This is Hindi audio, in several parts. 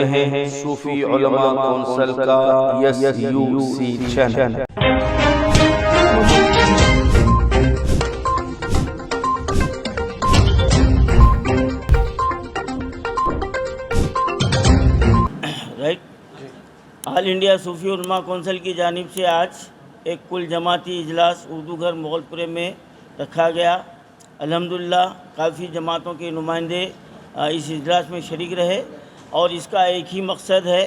रहे हैं सूफी उलमा कौंसिल का SUC चैनल। ऑल इंडिया सूफी उलमा कौंसिल की जानिब से आज एक कुल जमाती इजलास उर्दू घर मोगलपुरे में रखा गया। अल्हम्दुलिल्लाह काफ़ी जमातों के नुमाइंदे इस इजलास में शरीक रहे और इसका एक ही मकसद है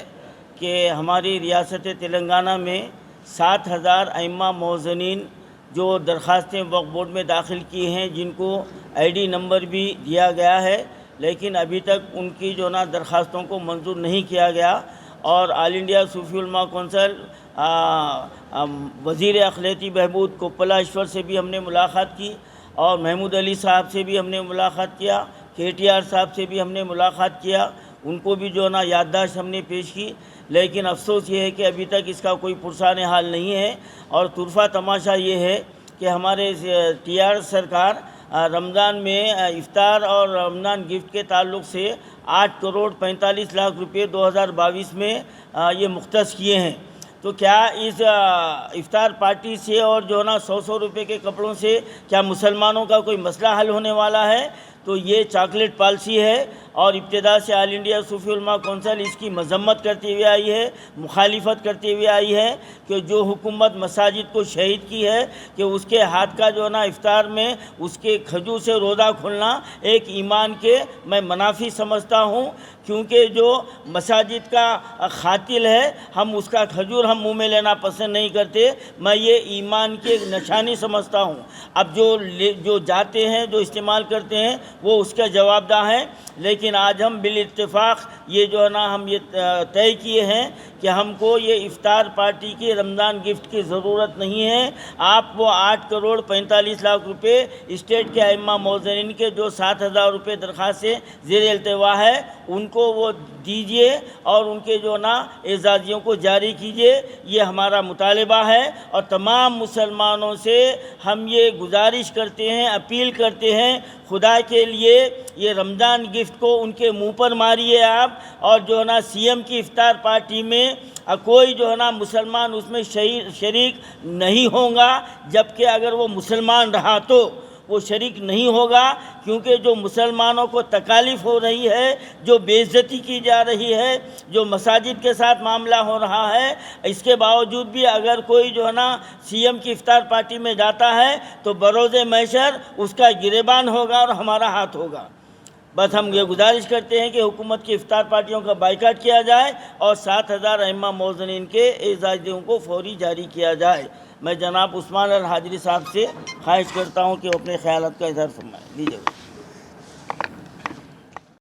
कि हमारी रियासत तेलंगाना में 7,000 अइम्मा मौज़नीन जो दरख्वास्तें वक्फ बोर्ड में दाखिल की हैं, जिनको ID नंबर भी दिया गया है, लेकिन अभी तक उनकी जो ना दरख्वास्तों को मंजूर नहीं किया गया। और ऑल इंडिया सूफी उलमा कौंसिल वज़ीर अखिलती बहबूद कोप्पला ईश्वर से भी हमने मुलाकात की और महमूद अली साहब से भी हमने मुलाकात किया, KTR साहब से भी हमने मुलाकात किया, उनको भी जो ना याददाश्त हमने पेश की। लेकिन अफसोस ये है कि अभी तक इसका कोई पुरसान हाल नहीं है। और तुरफा तमाशा ये है कि हमारे TR सरकार रमज़ान में इफ्तार और रमज़ान गिफ्ट के ताल्लुक़ से 8 करोड़ 45 लाख रुपये 2022 में ये मुख्तस किए हैं। तो क्या इस इफ्तार पार्टी से और जो ना 100 रुपये के कपड़ों से क्या मुसलमानों का कोई मसला हल होने वाला है? तो ये चॉकलेट पॉलिसी है। और इब्तिदा से ऑल इंडिया सूफी उलमा कौंसिल इसकी मजम्मत करते हुए आई है, मुखालिफत करते हुए आई है कि जो हुकूमत मसाजिद को शहीद की है कि उसके हाथ का जो ना इफ्तार में उसके खजूर से रोज़ा खुलना एक ईमान के मैं मुनाफी समझता हूँ, क्योंकि जो मसाजिद का खातिल है हम उसका खजूर हम मुँह में लेना पसंद नहीं करते। मैं ये ईमान की एक निशानी समझता हूँ। अब जो जाते हैं, जो इस्तेमाल करते हैं, वो उसका जवाबदार हैं। लेकिन आज हम बिल इत्तेफाक ये जो है ना हम ये तय किए हैं कि हमको ये इफ्तार पार्टी की रमज़ान गिफ्ट की ज़रूरत नहीं है। आप वो 8 करोड़ 45 लाख रुपए स्टेट के अइम्मा मौज़नीन के जो 7,000 रुपये दरख्वास्त से ज़ेर अल्तवा है उनको वो दीजिए और उनके जो ना एजाज़ियों को जारी कीजिए। ये हमारा मुतालबा है और तमाम मुसलमानों से हम ये गुजारिश करते हैं, अपील करते हैं, खुदा के लिए ये रमज़ान गिफ्ट को उनके मुंह पर मारिए आप। और जो है ना CM की इफ्तार पार्टी में कोई जो है ना मुसलमान उसमें शरीक नहीं होगा, जबकि अगर वो मुसलमान रहा तो वो शरीक नहीं होगा, क्योंकि जो मुसलमानों को तकालीफ हो रही है, जो बेइज्जती की जा रही है, जो मसाजिद के साथ मामला हो रहा है, इसके बावजूद भी अगर कोई जो है ना CM की इफ्तार पार्टी में जाता है तो बरोज़े महशर उसका गिरेबान होगा और हमारा हाथ होगा। बस हम ये गुजारिश करते हैं कि हुकूमत की इफ्तार पार्टियों का बाइकाट किया जाए और 7,000 अइम्मा मौज़नीन के एजाज़ियों को फौरी जारी किया जाए। मैं जनाब उस्मान अल हाजरी साहब से ख्वाहिश करता हूं कि वो अपने ख्यालात का इज़हार फरमाएं। लीजिए।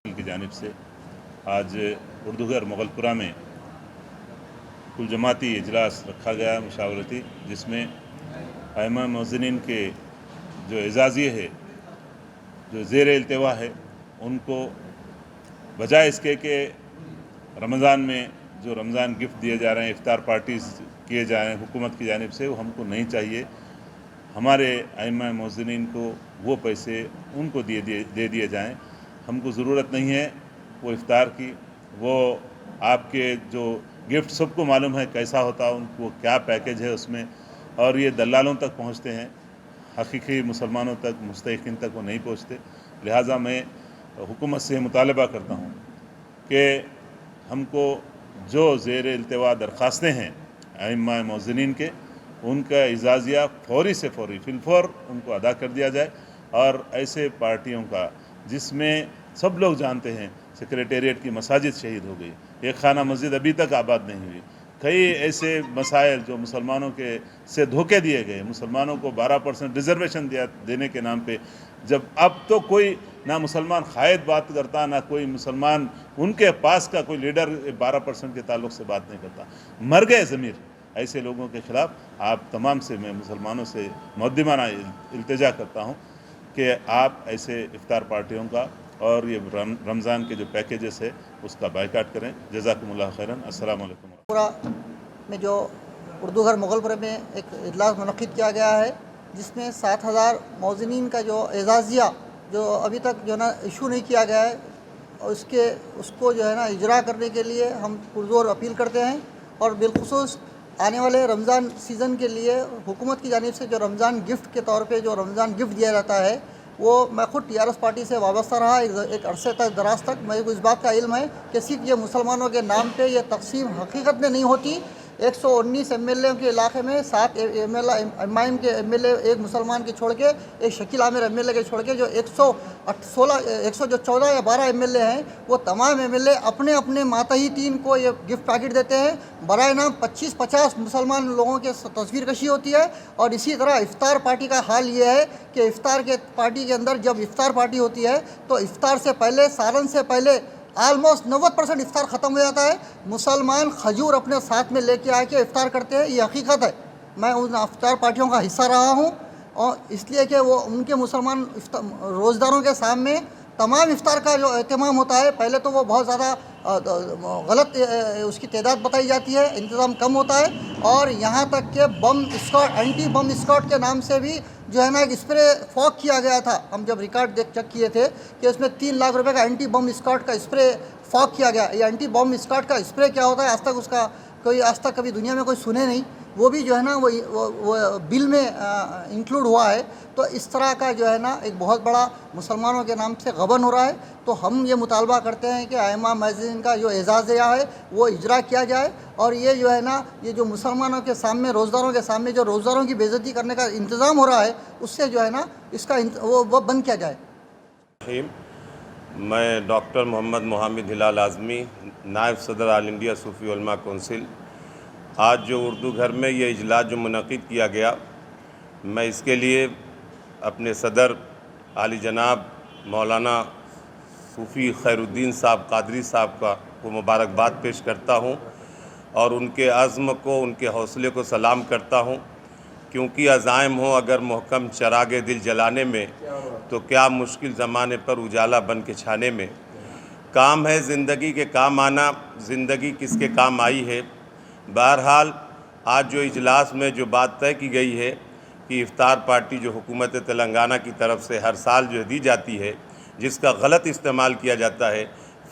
की जानिब से आज उर्दू घर मोगलपुरा में कुल जमाती इजलास रखा गया मुशावरती, जिसमें अइम्मा मौज़नीन के जो एजाज़िये है, जो ज़ेर अल्तवा है, उनको बजाय इसके कि रमज़ान में जो रमज़ान गिफ्ट दिए जा रहे हैं, इफ्तार पार्टीज़ किए जा रहे हैं हुकूमत की जानिब से, वो हमको नहीं चाहिए। हमारे अइम्मा मौज़नीन को वो पैसे उनको दे दिए जाएं। हमको ज़रूरत नहीं है वो इफ्तार की, वो आपके जो गिफ्ट सबको मालूम है कैसा होता है, उनको क्या पैकेज है उसमें, और ये दलालों तक पहुँचते हैं, हकीकी मुसलमानों तक, मुस्तहिक़ीन तक वो नहीं पहुँचते। लिहाजा मैं हुकूमत से मुतालबा करता हूँ कि हमको जो ज़ेर अल्तवा दरख्वास्तें हैं अइम्मा मौज़नीन के, उनका इजाज़िया फौरी से फौरी फिलफौर उनको अदा कर दिया जाए। और ऐसे पार्टियों का जिसमें सब लोग जानते हैं सेक्रेटेरिएट की मसाजिद शहीद हो गई, एक खाना मस्जिद अभी तक आबाद नहीं हुई, कई ऐसे मसाइल जो मुसलमानों के से धोखे दिए गए, मुसलमानों को 12% रिजर्वेशन देने के नाम पे, जब अब तो कोई ना मुसलमान क़ायद बात करता, ना कोई मुसलमान उनके पास का कोई लीडर 12% के ताल्लुक़ से बात नहीं करता, मर गए ज़मीर। ऐसे लोगों के ख़िलाफ़ आप तमाम से मैं मुसलमानों से मुक़द्दमाना इल्तिजा करता हूँ कि आप ऐसे इफ्तार पार्टियों का और ये रमज़ान के जो पैकेजेस है उसका बाइकाट करें। जज़ाकुमुल्लाह खैरन। अस्सलाम वालेकुम। पूरा में जो उर्दू घर मोगलपुर में एक इजलास मुनक़िद किया गया है, जिसमें 7,000 मौज़नीन का जो एजाज़िया जो अभी तक जो ना इशू नहीं किया गया है उसको जो है ना इजरा करने के लिए हम पुरजोर अपील करते हैं। और बिलखुसूस आने वाले रमज़ान सीज़न के लिए हुकूमत की जानिब से जो रमज़ान गिफ्ट के तौर पे जो रमज़ान गिफ्ट दिया जाता है, वो मैं ख़ुद TRS पार्टी से वाबस्ता रहा एक अरसे तक, दराज तक। मेरे को इस बात का इल्म है कि सिर्फ ये मुसलमानों के नाम पे ये तकसीम हकीकत में नहीं होती। 119 MLA के इलाके में 7 MIM के MLA, एक मुसलमान के छोड़ के, एक शकील आमिर MLA के छोड़ के, जो 114 या 12 MLA हैं, वो तमाम MLA अपने अपने मातहतीन को ये गिफ्ट पैकेट देते हैं। बराए नाम 25-50 मुसलमान लोगों के तस्वीर कशी होती है। और इसी तरह इफ्तार पार्टी का हाल ये है कि इफ्तार के पार्टी के अंदर जब इफ्तार पार्टी होती है तो इफ्तार से पहले, सालन से पहले ऑलमोस्ट 90% इफ्तार ख़त्म हो जाता है। मुसलमान खजूर अपने साथ में लेके आके इफ्तार करते हैं, ये हकीकत है। मैं उन इफ्तार पार्टियों का हिस्सा रहा हूँ और इसलिए कि वो उनके मुसलमान रोज़दारों के सामने तमाम इफ्तार का जो एहतमाम होता है, पहले तो वो बहुत ज़्यादा गलत उसकी तादाद बताई जाती है, इंतज़ाम कम होता है। और यहाँ तक कि बम स्क्वाड, एंटी बम स्क्वाड के नाम से भी जो है ना एक स्प्रे फॉक किया गया था। हम जब रिकॉर्ड चेक किए थे कि उसमें 3 लाख रुपए का एंटी बम स्क्वाड का स्प्रे फॉक किया गया। ये एंटी बम स्क्वाड का स्प्रे क्या होता है, आज तक कभी दुनिया में कोई सुने नहीं। वो भी जो है ना वो बिल में इंक्लूड हुआ है। तो इस तरह का जो है ना एक बहुत बड़ा मुसलमानों के नाम से गबन हो रहा है। तो हम ये मुतालबा करते हैं कि आइम्मा मस्जिद का जो एजाज़ दिया है वो इजरा किया जाए। और ये जो है ना, ये जो मुसलमानों के सामने, रोज़दारों के सामने जो रोज़दारों की बेइज्जती करने का इंतज़ाम हो रहा है, उससे जो है ना इसका वो बंद किया जाए। मैं डॉक्टर मोहम्मद मोहामिद हिलाल आज़मी, नायब सदर ऑल इंडिया सूफ़ी उलमा कौंसिल। आज जो उर्दू घर में ये इजलास जो मुनक़िद किया गया, मैं इसके लिए अपने सदर आली जनाब मौलाना सूफ़ी खैरुद्दीन साहब कादरी साहब को मुबारकबाद पेश करता हूँ और उनके अज़्म को, उनके हौसले को सलाम करता हूँ। क्योंकि अज़ाइम हो अगर महकम चरागे दिल जलाने में, तो क्या मुश्किल ज़माने पर उजाला बन के छाने में। काम है ज़िंदगी के काम आना, ज़िंदगी किसके काम आई है। बहरहाल आज जो इजलास में जो बात तय की गई है कि इफ्तार पार्टी जो हुकूमत तेलंगाना की तरफ से हर साल जो दी जाती है, जिसका गलत इस्तेमाल किया जाता है,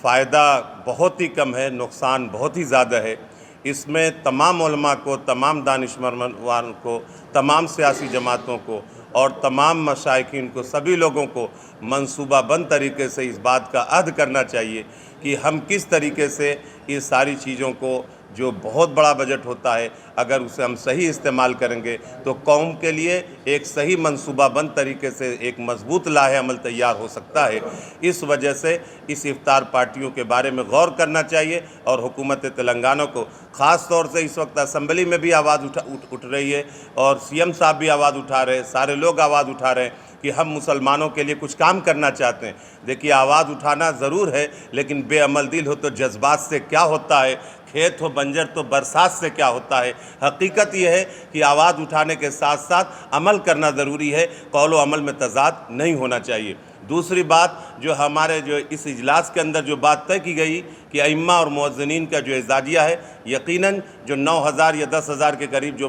फ़ायदा बहुत ही कम है, नुकसान बहुत ही ज़्यादा है। इसमें तमाम उलमा को, तमाम दानिशमंदान को, तमाम सियासी जमातों को और तमाम मशाइखीन को, सभी लोगों को मंसूबाबंद तरीके से इस बात का अहद करना चाहिए कि हम किस तरीके से इस सारी चीज़ों को, जो बहुत बड़ा बजट होता है, अगर उसे हम सही इस्तेमाल करेंगे तो कौम के लिए एक सही मंसूबाबंद तरीके से एक मजबूत लाहे अमल तैयार हो सकता है। इस वजह से इस इफ्तार पार्टियों के बारे में गौर करना चाहिए और हुकूमत तेलंगाना को ख़ास तौर से इस वक्त असम्बली में भी आवाज़ उठ रही है और CM साहब भी आवाज़ उठा रहे हैं, सारे लोग आवाज़ उठा रहे हैं कि हम मुसलमानों के लिए कुछ काम करना चाहते हैं। देखिए, आवाज़ उठाना ज़रूर है, लेकिन बेअमल दिल हो तो जज्बात से क्या होता है, खेत हो बंजर तो बरसात से क्या होता है। हकीकत यह है कि आवाज़ उठाने के साथ साथ अमल करना ज़रूरी है, कौल व अमल में तज़ाद नहीं होना चाहिए। दूसरी बात, जो हमारे जो इस इजलास के अंदर जो बात तय की गई कि अइम्मा और मुअज्जिनीन का जो एजाज़िया है, यकीनन जो 9,000 या 10,000 के करीब जो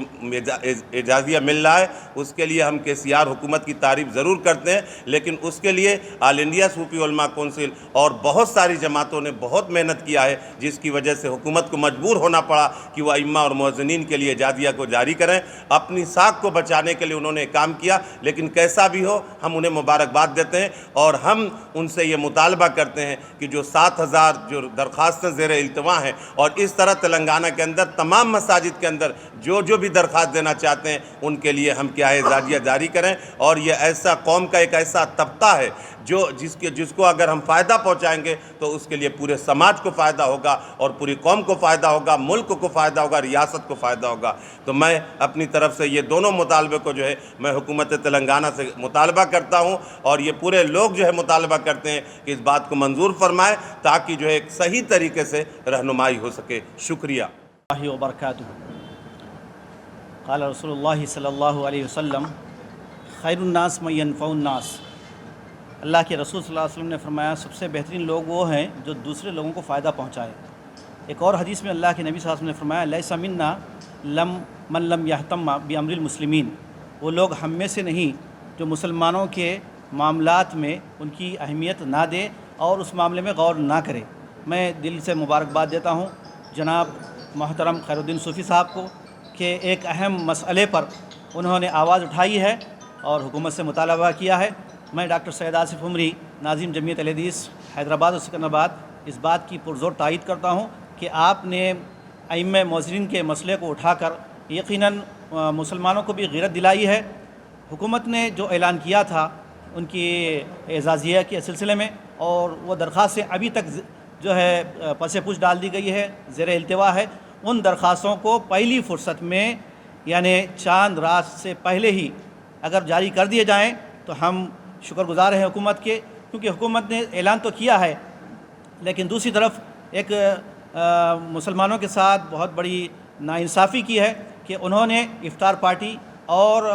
एजाज़िया मिल रहा है, उसके लिए हम KCR हुकूमत की तारीफ़ ज़रूर करते हैं। लेकिन उसके लिए ऑल इंडिया सूफ़ी उलमा कौंसिल और बहुत सारी जमातों ने बहुत मेहनत किया है, जिसकी वजह से हुकूमत को मजबूर होना पड़ा कि वह अइम्मा और मुअज्जिनीन के लिए एजाज़िया को जारी करें। अपनी साख को बचाने के लिए उन्होंने काम किया। लेकिन कैसा भी हो, हम उन्हें मुबारकबाद देते हैं और हम उनसे ये मुतालबा करते हैं कि जो 7,000 जो दरख्वास्तें ज़ेर इल्तिमा हैं, और इस तरह तेलंगाना के अंदर तमाम मसाजिद के अंदर जो भी दरख्वास्त देना चाहते हैं, उनके लिए हम क्या है एजाज़िया जारी करें। और ये ऐसा कौम का एक ऐसा तबका है जिसको अगर हम फ़ायदा पहुंचाएंगे तो उसके लिए पूरे समाज को फ़ायदा होगा और पूरी कौम को फ़ायदा होगा, मुल्क को फ़ायदा होगा, रियासत को फ़ायदा होगा। तो मैं अपनी तरफ से ये दोनों मुतालबे को जो है मैं हुकूमत तेलंगाना से मुतालबा करता हूँ और ये पूरे लोग जो है मुतालबा करते हैं कि इस बात को मंजूर फरमाएँ ताकि जो है एक सही तरीके से रहनुमाई हो सके। शुक्रिया वबरकातुहू। क़ाल रसूलुल्लाह सल्लल्लाहु अलैहि वसल्लम खैरुन्नास मन यनफ़उन्नास। अल्लाह के रसूल सल्लल्लाहु अलैहि वसल्लम ने फरमाया, सबसे बेहतरीन लोग वो हैं जो दूसरे लोगों को फ़ायदा पहुँचाए। एक और हदीस में अल्लाह के नबी सल्लल्लाहु अलैहि वसल्लम ने फरमाया, लैसा मिन्ना मन लम यहतम बिअम्रिल मुस्लिमीन। वो लोग हम में से नहीं जो मुसलमानों के मामलात में उनकी अहमियत ना दे और उस मामले में गौर ना करे। मैं दिल से मुबारकबाद देता हूँ जनाब मोहतरम खैरुद्दीन सूफ़ी साहब को कि एक अहम मसले पर उन्होंने आवाज़ उठाई है और हुकूमत से मुतालबा किया है। मैं डॉक्टर सैयद आसिफ उमरी नाज़िम जमीयत अहले हदीस हैदराबाद और सिकंदराबाद इस बात की पुरज़ोर तायीद करता हूँ कि आपने अइम्मा मुअज़्ज़िनीन के मसले को उठाकर यकीनन मुसलमानों को भी ग़ैरत दिलाई है। हुकूमत ने जो ऐलान किया था उनकी एजाज़िया के सिलसिले में, और वो दरख्वास्तें अभी तक जो है पसे पूछ डाल दी गई है, ज़ेर इल्तिवा है। उन दरख्वास्तों को पहली फ़ुर्सत में यानी चांद रात से पहले ही अगर जारी कर दिए जाएँ तो हम शुक्रगुज़ार हैं हुकूमत के, क्योंकि हुकूमत ने ऐलान तो किया है लेकिन दूसरी तरफ एक मुसलमानों के साथ बहुत बड़ी नाइंसाफ़ी की है कि उन्होंने इफ्तार पार्टी और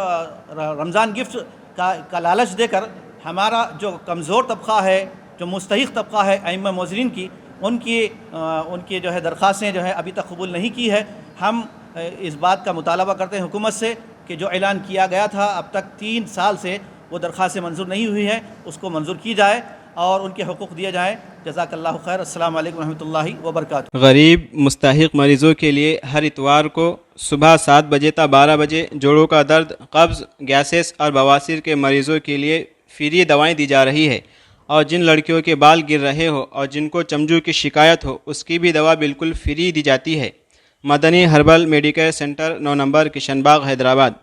रमज़ान गिफ्ट का लालच देकर हमारा जो कमज़ोर तबक़ा है, जो मुस्तहिक़ तबक़ा है अइम्मा मुअज़्ज़िनीन की, उनकी जो है दरख्वास्तें जो है अभी तक कबूल नहीं की है। हम इस बात का मुतालबा करते हैं हुकूमत से कि जो ऐलान किया गया था अब तक 3 साल से वो दरख्वास्तें मंजूर नहीं हुई है, उसको मंजूर की जाए और उनके हुकूक़ दिए जाएँ। जज़ाकल्लाहु खैर। अस्सलाम वालेकुम रहमतुल्लाहि व बरकातुहू। गरीब मुस्तहिक़ मरीज़ों के लिए हर इतवार को सुबह 7 बजे तक 12 बजे जोड़ों का दर्द, कब्ज़, गैसेस और बवासीर के मरीज़ों के लिए फ्री दवाएं दी जा रही है। और जिन लड़कियों के बाल गिर रहे हो और जिनको चमजू की शिकायत हो उसकी भी दवा बिल्कुल फ्री दी जाती है। Madani herbal medical centre 9 number Kishan Bagh Hyderabad.